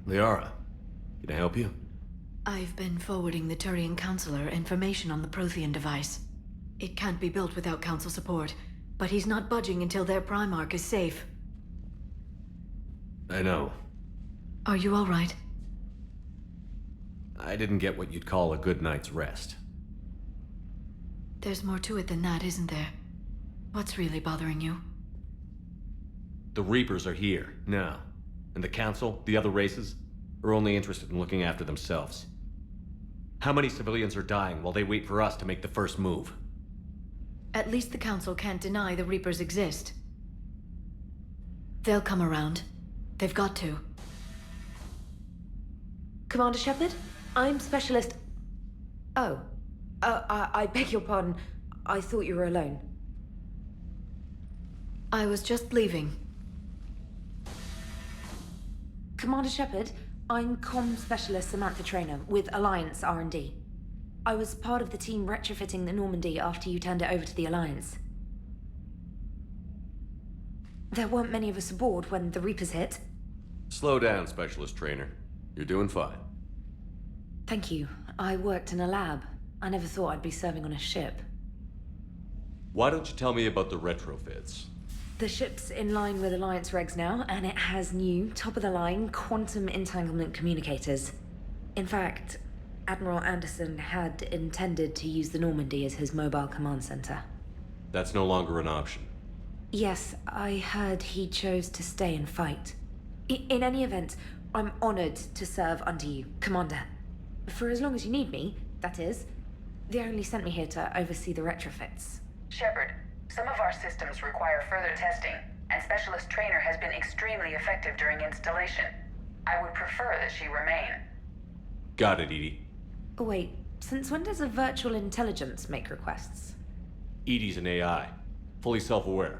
Liara, can I help you? I've been forwarding the Turian Counselor information on the Prothean device. It can't be built without Council support, but he's not budging until their Primarch is safe. I know. Are you all right? I didn't get what you'd call a good night's rest. There's more to it than that, isn't there? What's really bothering you? The Reapers are here, now. And the Council, the other races, are only interested in looking after themselves. How many civilians are dying while they wait for us to make the first move? At least the Council can't deny the Reapers exist. They'll come around. They've got to. Commander Shepard? I'm Specialist... Oh. I beg your pardon. I thought you were alone. I was just leaving. Commander Shepard, I'm Comm Specialist Samantha Traynor with Alliance R&D. I was part of the team retrofitting the Normandy after you turned it over to the Alliance. There weren't many of us aboard when the Reapers hit. Slow down, Specialist Trainer. You're doing fine. Thank you. I worked in a lab. I never thought I'd be serving on a ship. Why don't you tell me about the retrofits? The ship's in line with Alliance regs now, and it has new, top-of-the-line, quantum entanglement communicators. In fact, Admiral Anderson had intended to use the Normandy as his mobile command center. That's no longer an option. Yes, I heard he chose to stay and fight. In any event, I'm honored to serve under you, Commander. For as long as you need me, that is. They only sent me here to oversee the retrofits. Shepard, some of our systems require further testing, and Specialist Trainer has been extremely effective during installation. I would prefer that she remain. Got it, Edie. Oh, wait, since when does a virtual intelligence make requests? Edie's an AI. Fully self-aware.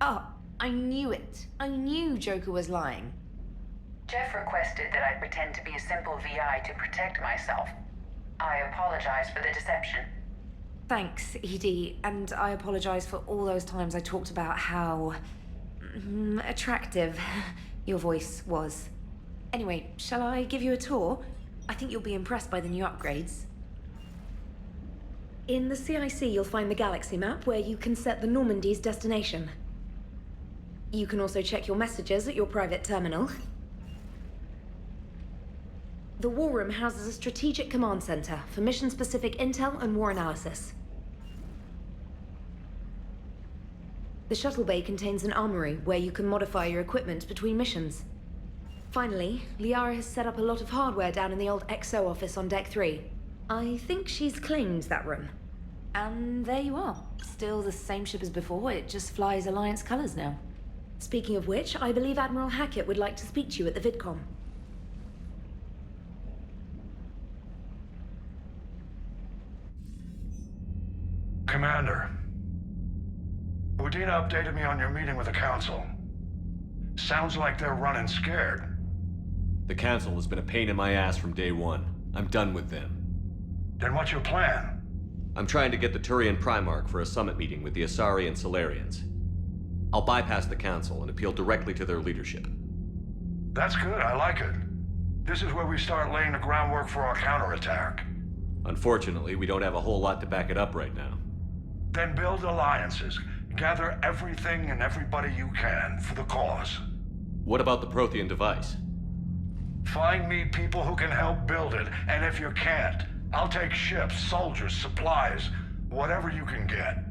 Oh, I knew it. I knew Joker was lying. Jeff requested that I pretend to be a simple VI to protect myself. I apologize for the deception. Thanks, Edie, and I apologize for all those times I talked about how... attractive your voice was. Anyway, shall I give you a tour? I think you'll be impressed by the new upgrades. In the CIC, you'll find the galaxy map where you can set the Normandy's destination. You can also check your messages at your private terminal. The War Room houses a strategic command center for mission-specific intel and war analysis. The shuttle bay contains an armory where you can modify your equipment between missions. Finally, Liara has set up a lot of hardware down in the old XO office on Deck 3. I think she's claimed that room. And there you are. Still the same ship as before, it just flies Alliance colors now. Speaking of which, I believe Admiral Hackett would like to speak to you at the VidCom. Commander, Udina updated me on your meeting with the Council. Sounds like they're running scared. The Council has been a pain in my ass from day one. I'm done with them. Then what's your plan? I'm trying to get the Turian Primarch for a summit meeting with the Asari and Solarians. I'll bypass the Council and appeal directly to their leadership. That's good, I like it. This is where we start laying the groundwork for our counterattack. Unfortunately, we don't have a whole lot to back it up right now. Then build alliances. Gather everything and everybody you can for the cause. What about the Prothean device? Find me people who can help build it, and if you can't, I'll take ships, soldiers, supplies, whatever you can get.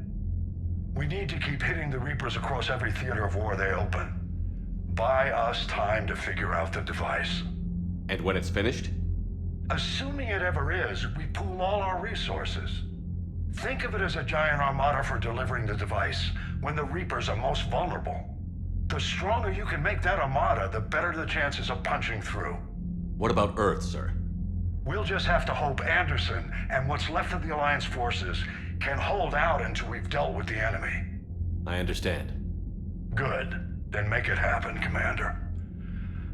We need to keep hitting the Reapers across every theater of war they open. Buy us time to figure out the device. And when it's finished? Assuming it ever is, we pool all our resources. Think of it as a giant armada for delivering the device when the Reapers are most vulnerable. The stronger you can make that armada, the better the chances of punching through. What about Earth, sir? We'll just have to hope Anderson and what's left of the Alliance forces can hold out until we've dealt with the enemy. I understand. Good. Then make it happen, Commander.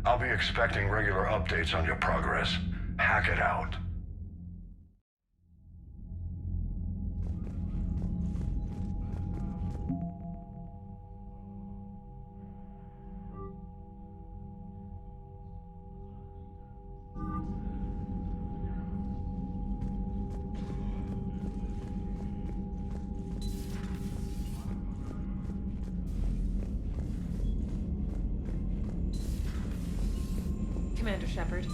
I'll be expecting regular updates on your progress. Hack it out. Commander Shepard.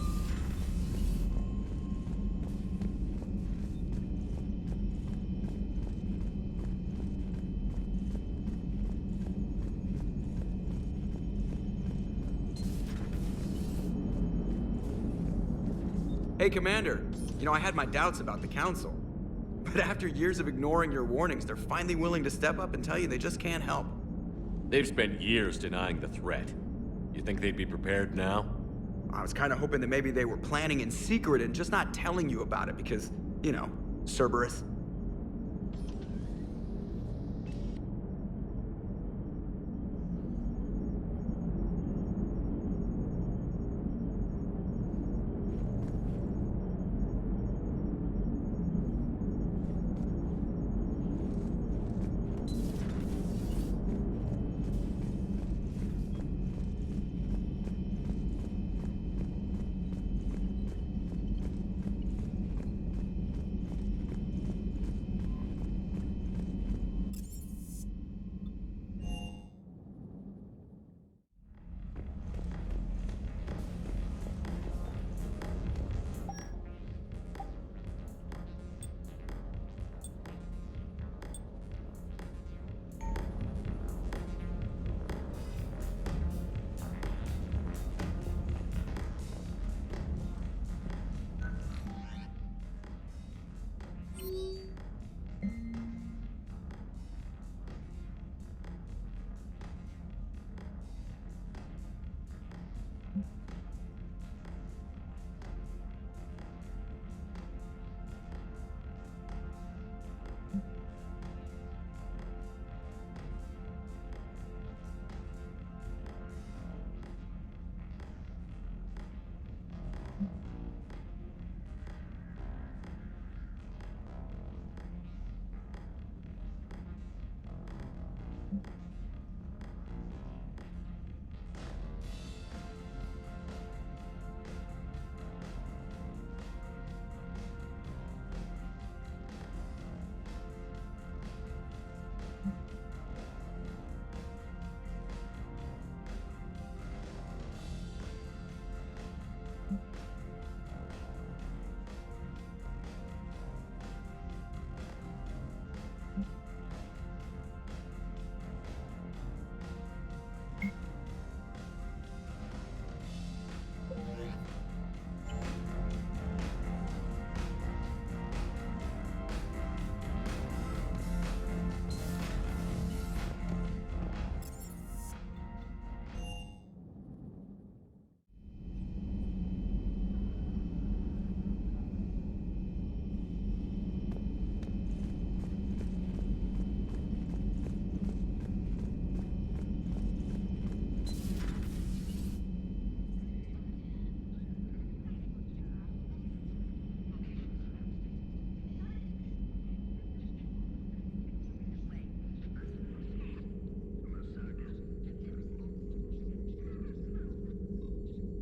Hey, Commander. You know, I had my doubts about the Council. But after years of ignoring your warnings, they're finally willing to step up and tell you they just can't help. They've spent years denying the threat. You think they'd be prepared now? I was kind of hoping that maybe they were planning in secret and just not telling you about it because, you know, Cerberus.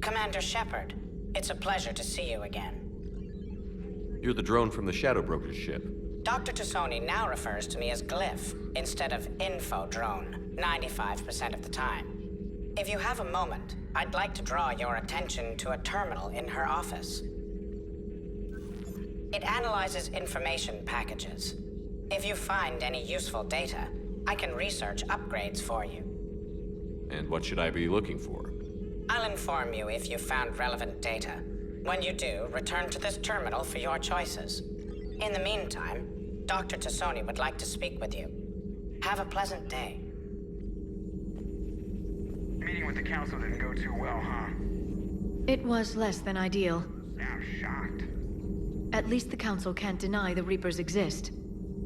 Commander Shepard, it's a pleasure to see you again. You're the drone from the Shadow Broker's ship. Dr. Tassoni now refers to me as Glyph instead of Info Drone, 95% of the time. If you have a moment, I'd like to draw your attention to a terminal in her office. It analyzes information packages. If you find any useful data, I can research upgrades for you. And what should I be looking for? I'll inform you if you found relevant data. When you do, return to this terminal for your choices. In the meantime, Dr. Tassoni would like to speak with you. Have a pleasant day. Meeting with the Council didn't go too well, huh? It was less than ideal. I'm shocked. At least the Council can't deny the Reapers exist.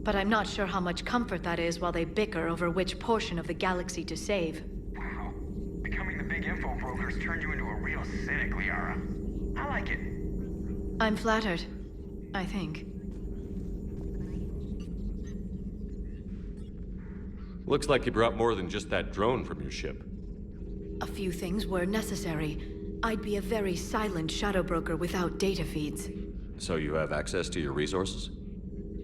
But I'm not sure how much comfort that is while they bicker over which portion of the galaxy to save. Wow. Becoming the big info brokers turned you into a real cynic, Liara. I like it. I'm flattered, I think. Looks like you brought more than just that drone from your ship. A few things were necessary. I'd be a very silent shadow broker without data feeds. So you have access to your resources?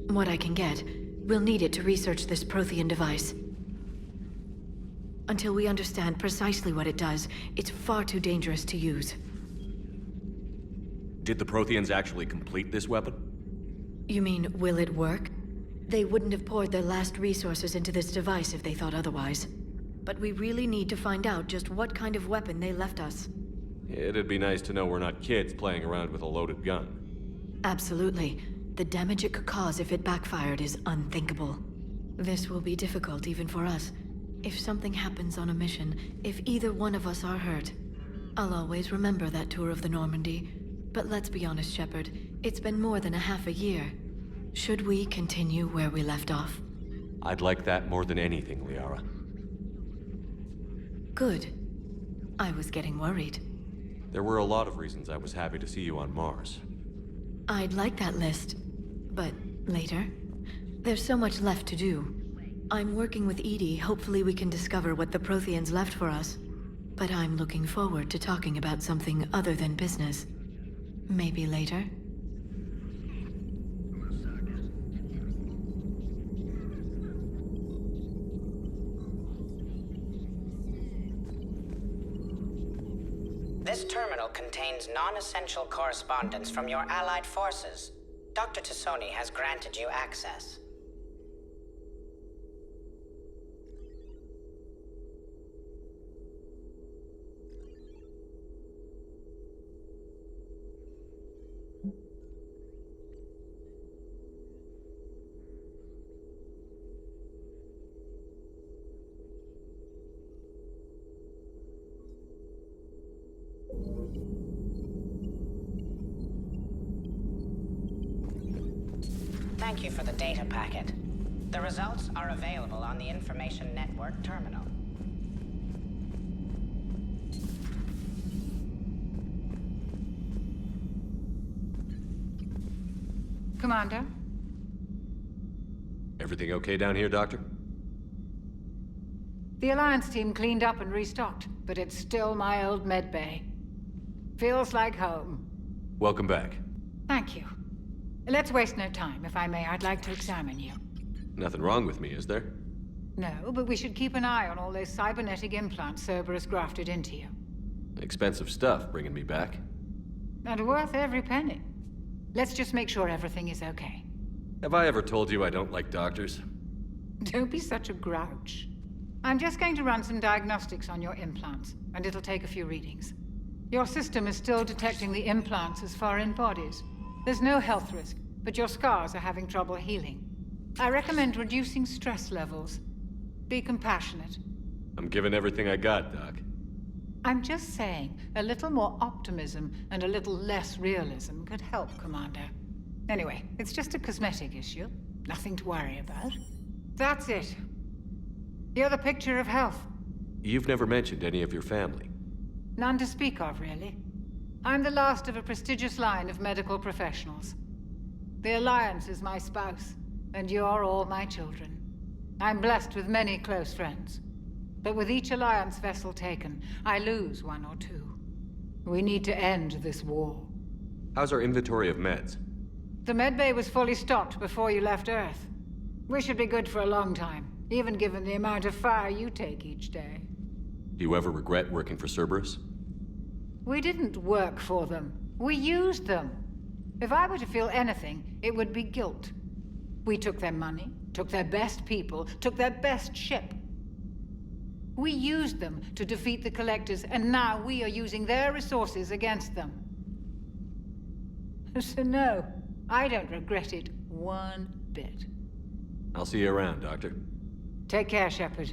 What I can get. We'll need it to research this Prothean device. Until we understand precisely what it does, it's far too dangerous to use. Did the Protheans actually complete this weapon? You mean, will it work? They wouldn't have poured their last resources into this device if they thought otherwise. But we really need to find out just what kind of weapon they left us. It'd be nice to know we're not kids playing around with a loaded gun. Absolutely. The damage it could cause if it backfired is unthinkable. This will be difficult even for us. If something happens on a mission, if either one of us are hurt, I'll always remember that tour of the Normandy. But let's be honest, Shepard, it's been more than a half a year. Should we continue where we left off? I'd like that more than anything, Liara. Good. I was getting worried. There were a lot of reasons I was happy to see you on Mars. I'd like that list, but later. There's so much left to do. I'm working with Edie. Hopefully we can discover what the Protheans left for us. But I'm looking forward to talking about something other than business. Maybe later? This terminal contains non-essential correspondence from your allied forces. Dr. Tassoni has granted you access. Thank you for the data packet. The results are available on the Information Network terminal. Commander? Everything okay down here, Doctor? The Alliance team cleaned up and restocked, but it's still my old Medbay. Feels like home. Welcome back. Thank you. Let's waste no time. If I may, I'd like to examine you. Nothing wrong with me, is there? No, but we should keep an eye on all those cybernetic implants Cerberus grafted into you. Expensive stuff bringing me back. And worth every penny. Let's just make sure everything is okay. Have I ever told you I don't like doctors? Don't be such a grouch. I'm just going to run some diagnostics on your implants, and it'll take a few readings. Your system is still detecting the implants as foreign bodies. There's no health risk, but your scars are having trouble healing. I recommend reducing stress levels. Be compassionate. I'm giving everything I got, Doc. I'm just saying, a little more optimism and a little less realism could help, Commander. Anyway, it's just a cosmetic issue. Nothing to worry about. That's it. You're the picture of health. You've never mentioned any of your family. None to speak of, really. I'm the last of a prestigious line of medical professionals. The Alliance is my spouse, and you're all my children. I'm blessed with many close friends. But with each Alliance vessel taken, I lose one or two. We need to end this war. How's our inventory of meds? The medbay was fully stocked before you left Earth. We should be good for a long time, even given the amount of fire you take each day. Do you ever regret working for Cerberus? We didn't work for them. We used them. If I were to feel anything, it would be guilt. We took their money, took their best people, took their best ship. We used them to defeat the Collectors, and now we are using their resources against them. So no, I don't regret it one bit. I'll see you around, Doctor. Take care, Shepard.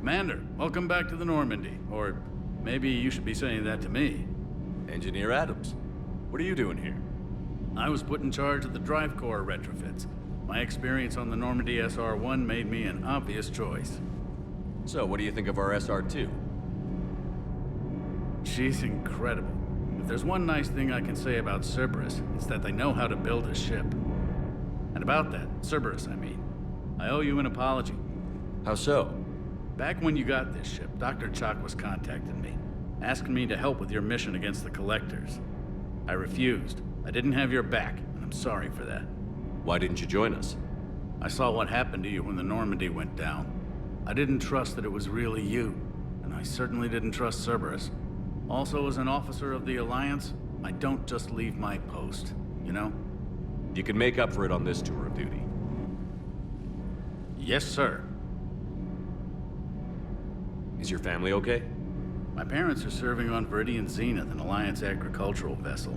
Commander, welcome back to the Normandy. Or maybe you should be saying that to me. Engineer Adams, what are you doing here? I was put in charge of the drive core retrofits. My experience on the Normandy SR-1 made me an obvious choice. So, what do you think of our SR-2? She's incredible. If there's one nice thing I can say about Cerberus, it's that they know how to build a ship. And about that, Cerberus, I mean, I owe you an apology. How so? Back when you got this ship, Dr. Chalk was contacting me, asking me to help with your mission against the Collectors. I refused. I didn't have your back, and I'm sorry for that. Why didn't you join us? I saw what happened to you when the Normandy went down. I didn't trust that it was really you, and I certainly didn't trust Cerberus. Also, as an officer of the Alliance, I don't just leave my post, you know? You can make up for it on this tour of duty. Yes, sir. Is your family okay? My parents are serving on Viridian Zenith, an Alliance agricultural vessel.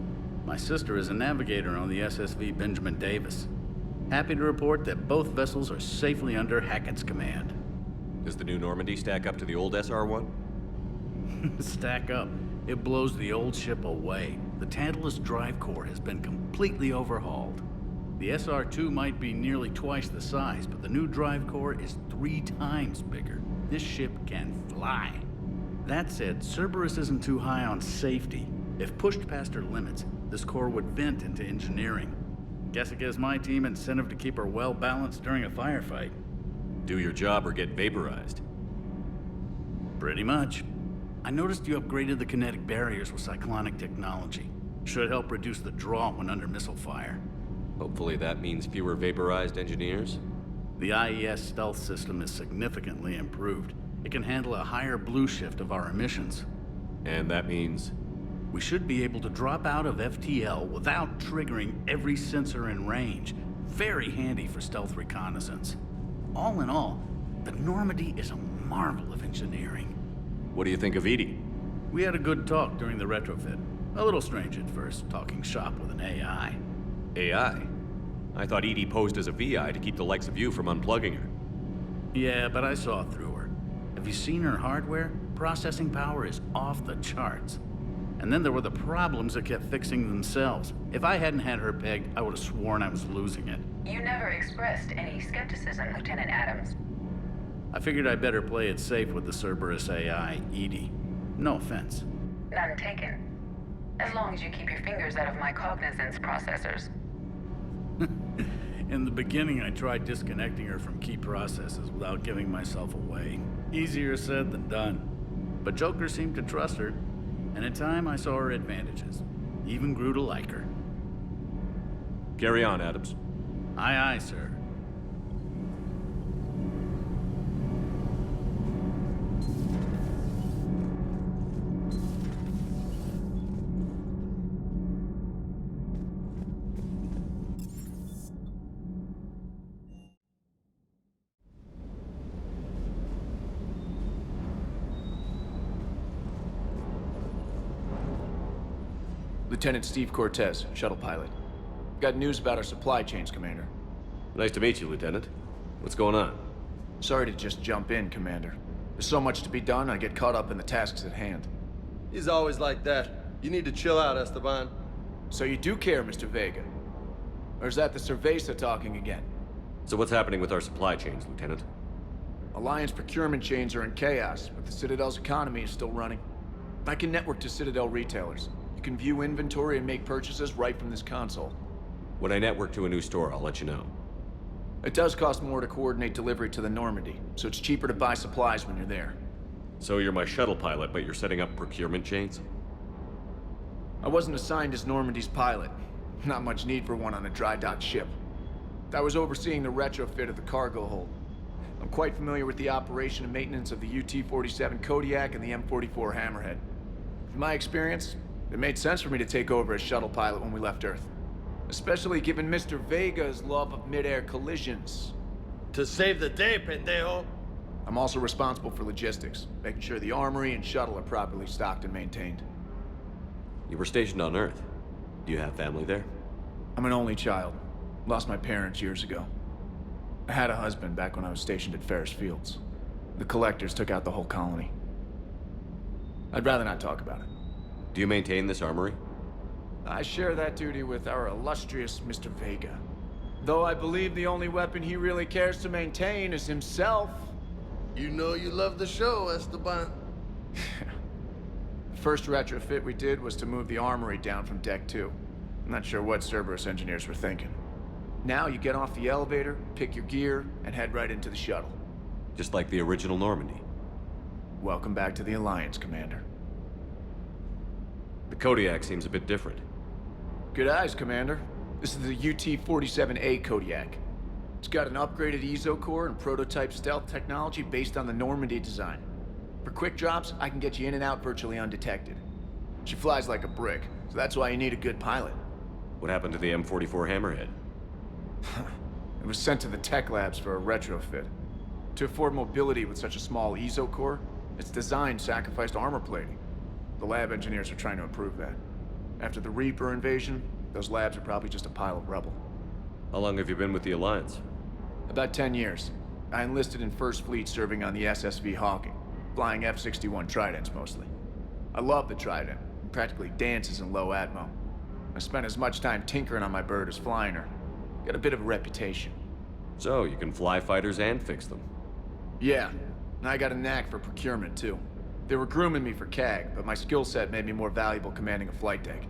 My sister is a navigator on the SSV Benjamin Davis. Happy to report that both vessels are safely under Hackett's command. Does the new Normandy stack up to the old SR-1? Stack up. It blows the old ship away. The Tantalus drive core has been completely overhauled. The SR-2 might be nearly twice the size, but the new drive core is 3 times bigger. This ship can fly. That said, Cerberus isn't too high on safety. If pushed past her limits, this core would vent into engineering. Guess it gives my team incentive to keep her well balanced during a firefight. Do your job or get vaporized. Pretty much. I noticed you upgraded the kinetic barriers with cyclonic technology. Should help reduce the draw when under missile fire. Hopefully that means fewer vaporized engineers? The IES stealth system is significantly improved. It can handle a higher blue shift of our emissions. And that means? We should be able to drop out of FTL without triggering every sensor in range. Very handy for stealth reconnaissance. All in all, the Normandy is a marvel of engineering. What do you think of Edie? We had a good talk during the retrofit. A little strange at first, talking shop with an AI. AI? I thought Edie posed as a VI to keep the likes of you from unplugging her. Yeah, but I saw through her. Have you seen her hardware? Processing power is off the charts. And then there were the problems that kept fixing themselves. If I hadn't had her pegged, I would have sworn I was losing it. You never expressed any skepticism, Lieutenant Adams. I figured I'd better play it safe with the Cerberus AI, Edie. No offense. None taken. As long as you keep your fingers out of my cognizance processors. In the beginning, I tried disconnecting her from key processes without giving myself away. Easier said than done. But Joker seemed to trust her, and in time I saw her advantages. Even grew to like her. Carry on, Adams. Aye, aye, sir. Lieutenant Steve Cortez, shuttle pilot. Got news about our supply chains, Commander. Nice to meet you, Lieutenant. What's going on? Sorry to just jump in, Commander. There's so much to be done, I get caught up in the tasks at hand. He's always like that. You need to chill out, Esteban. So you do care, Mr. Vega? Or is that the Cerveza talking again? So what's happening with our supply chains, Lieutenant? Alliance procurement chains are in chaos, but the Citadel's economy is still running. I can network to Citadel retailers. You can view inventory and make purchases right from this console. When I network to a new store, I'll let you know. It does cost more to coordinate delivery to the Normandy, so it's cheaper to buy supplies when you're there. So you're my shuttle pilot, but you're setting up procurement chains? I wasn't assigned as Normandy's pilot. Not much need for one on a dry dock ship. I was overseeing the retrofit of the cargo hold. I'm quite familiar with the operation and maintenance of the UT-47 Kodiak and the M44 Hammerhead. In my experience, it made sense for me to take over as shuttle pilot when we left Earth. Especially given Mr. Vega's love of mid-air collisions. To save the day, pendejo! I'm also responsible for logistics, making sure the armory and shuttle are properly stocked and maintained. You were stationed on Earth. Do you have family there? I'm an only child. Lost my parents years ago. I had a husband back when I was stationed at Ferris Fields. The Collectors took out the whole colony. I'd rather not talk about it. Do you maintain this armory? I share that duty with our illustrious Mr. Vega. Though I believe the only weapon he really cares to maintain is himself. You know you love the show, Esteban. The first retrofit we did was to move the armory down from Deck 2. I'm not sure what Cerberus engineers were thinking. Now you get off the elevator, pick your gear, and head right into the shuttle. Just like the original Normandy. Welcome back to the Alliance, Commander. The Kodiak seems a bit different. Good eyes, Commander. This is the UT-47A Kodiak. It's got an upgraded EZO core and prototype stealth technology based on the Normandy design. For quick drops, I can get you in and out virtually undetected. She flies like a brick, so that's why you need a good pilot. What happened to the M44 Hammerhead? It was sent to the tech labs for a retrofit. To afford mobility with such a small EZO core, its design sacrificed armor plating. The lab engineers are trying to improve that. After the Reaper invasion, those labs are probably just a pile of rubble. How long have you been with the Alliance? About 10 years. I enlisted in First Fleet serving on the SSV Hawking, flying F-61 Tridents mostly. I love the Trident. It practically dances in low atmo. I spent as much time tinkering on my bird as flying her. Got a bit of a reputation. So, you can fly fighters and fix them? Yeah, and I got a knack for procurement too. They were grooming me for CAG, but my skill set made me more valuable commanding a flight deck.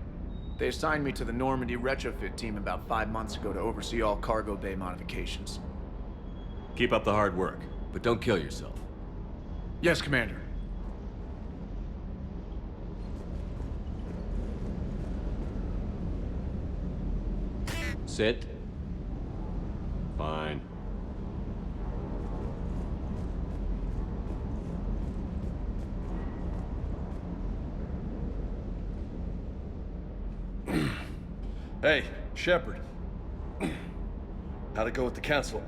They assigned me to the Normandy retrofit team about 5 months ago to oversee all cargo bay modifications. Keep up the hard work, but don't kill yourself. Yes, Commander. Sit. Fine. Hey, Shepard. How'd it go with the Council?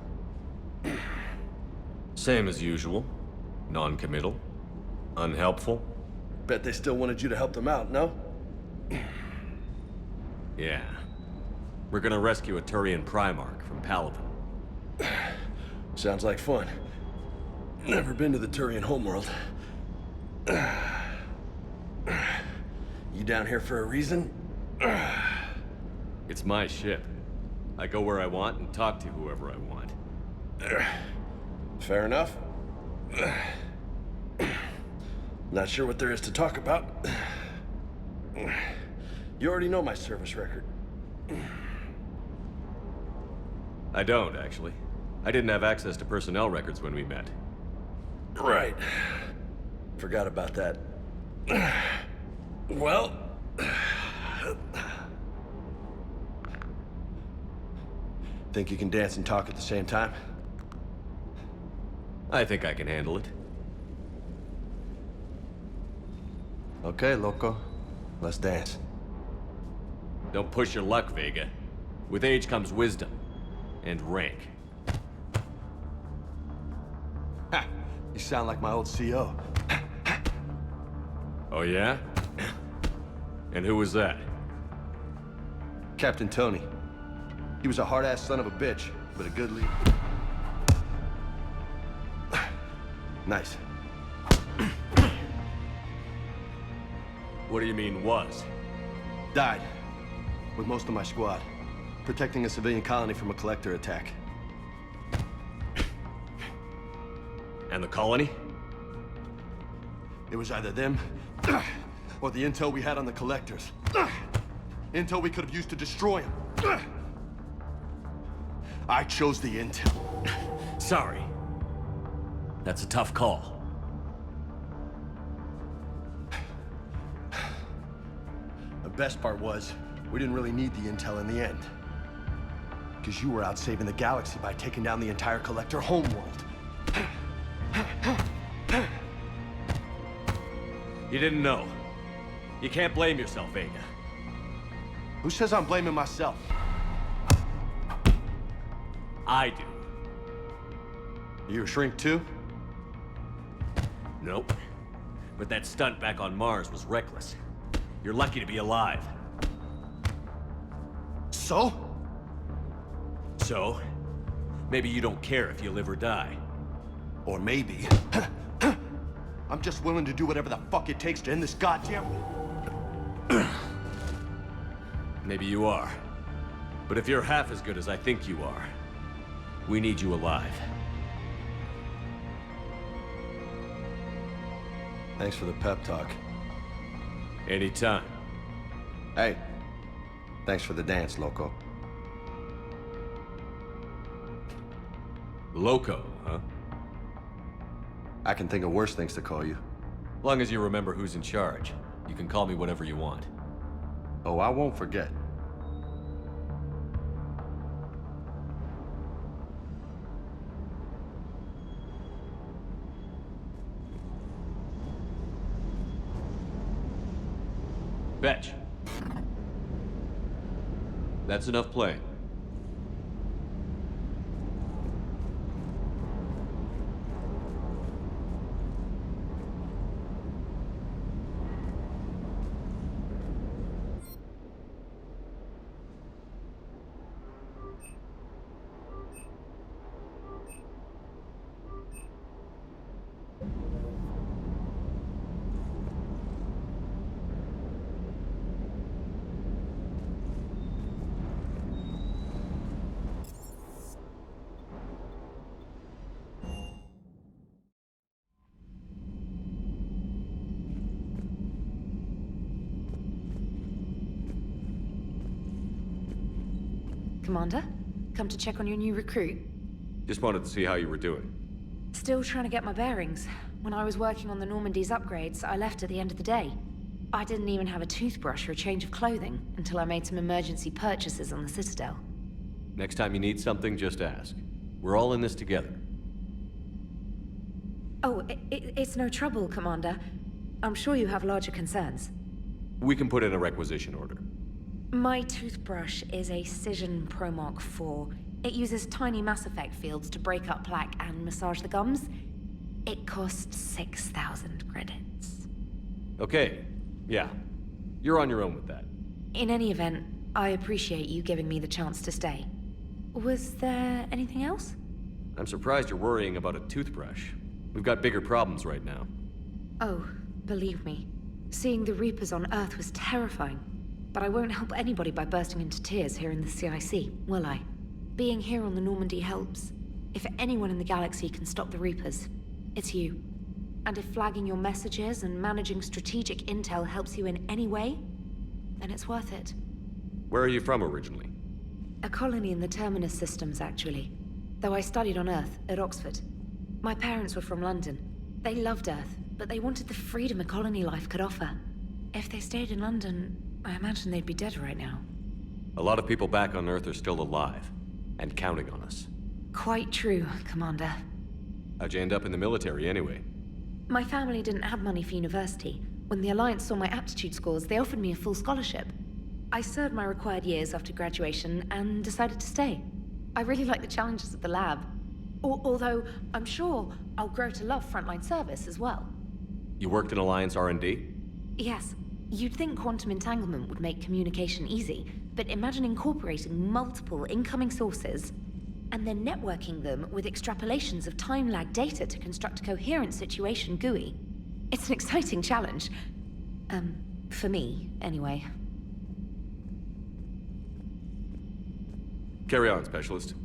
Same as usual. Non-committal. Unhelpful. Bet they still wanted you to help them out, no? Yeah. We're gonna rescue a Turian Primarch from Paladin. Sounds like fun. Never been to the Turian homeworld. You down here for a reason? It's my ship. I go where I want and talk to whoever I want. Fair enough. Not sure what there is to talk about. You already know my service record. I don't, actually. I didn't have access to personnel records when we met. Right. Forgot about that. Well... Think you can dance and talk at the same time? I think I can handle it. Okay, loco. Let's dance. Don't push your luck, Vega. With age comes wisdom. And rank. Ha! You sound like my old CO. Oh yeah? And who was that? Captain Tony. He was a hard-ass son of a bitch, but a good leader. Nice. What do you mean, was? Died. With most of my squad. Protecting a civilian colony from a collector attack. And the colony? It was either them, or the intel we had on the collectors. Intel we could have used to destroy them. I chose the intel. Sorry. That's a tough call. The best part was, we didn't really need the intel in the end. Because you were out saving the galaxy by taking down the entire collector homeworld. You didn't know. You can't blame yourself, Vega. Who says I'm blaming myself? I do. You a shrink too? Nope. But that stunt back on Mars was reckless. You're lucky to be alive. So? So? Maybe you don't care if you live or die. Or maybe... I'm just willing to do whatever the fuck it takes to end this goddamn... Maybe you are. But if you're half as good as I think you are, we need you alive. Thanks for the pep talk. Anytime. Hey, thanks for the dance, Loco. Loco, huh? I can think of worse things to call you. Long as you remember who's in charge, you can call me whatever you want. Oh, I won't forget. F.I.H. That's enough playing. Commander, come to check on your new recruit. Just wanted to see how you were doing. Still trying to get my bearings. When I was working on the Normandy's upgrades, I left at the end of the day. I didn't even have a toothbrush or a change of clothing until I made some emergency purchases on the Citadel. Next time you need something, just ask. We're all in this together. Oh, it's no trouble, Commander. I'm sure you have larger concerns. We can put in a requisition order. My toothbrush is a Cision Pro Mark IV. It uses tiny Mass Effect fields to break up plaque and massage the gums. It costs 6,000 credits. Okay, yeah. You're on your own with that. In any event, I appreciate you giving me the chance to stay. Was there anything else? I'm surprised you're worrying about a toothbrush. We've got bigger problems right now. Oh, believe me. Seeing the Reapers on Earth was terrifying. But I won't help anybody by bursting into tears here in the CIC, will I? Being here on the Normandy helps. If anyone in the galaxy can stop the Reapers, it's you. And if flagging your messages and managing strategic intel helps you in any way, then it's worth it. Where are you from originally? A colony in the Terminus systems, actually. Though I studied on Earth, at Oxford. My parents were from London. They loved Earth, but they wanted the freedom a colony life could offer. If they stayed in London, I imagine they'd be dead right now. A lot of people back on Earth are still alive, and counting on us. Quite true, Commander. How'd you end up in the military anyway? My family didn't have money for university. When the Alliance saw my aptitude scores, they offered me a full scholarship. I served my required years after graduation and decided to stay. I really like the challenges of the lab. Although, I'm sure I'll grow to love frontline service as well. You worked in Alliance R&D? Yes. You'd think quantum entanglement would make communication easy, but imagine incorporating multiple incoming sources and then networking them with extrapolations of time-lag data to construct a coherent situation GUI. It's an exciting challenge. For me, anyway. Carry on, Specialist.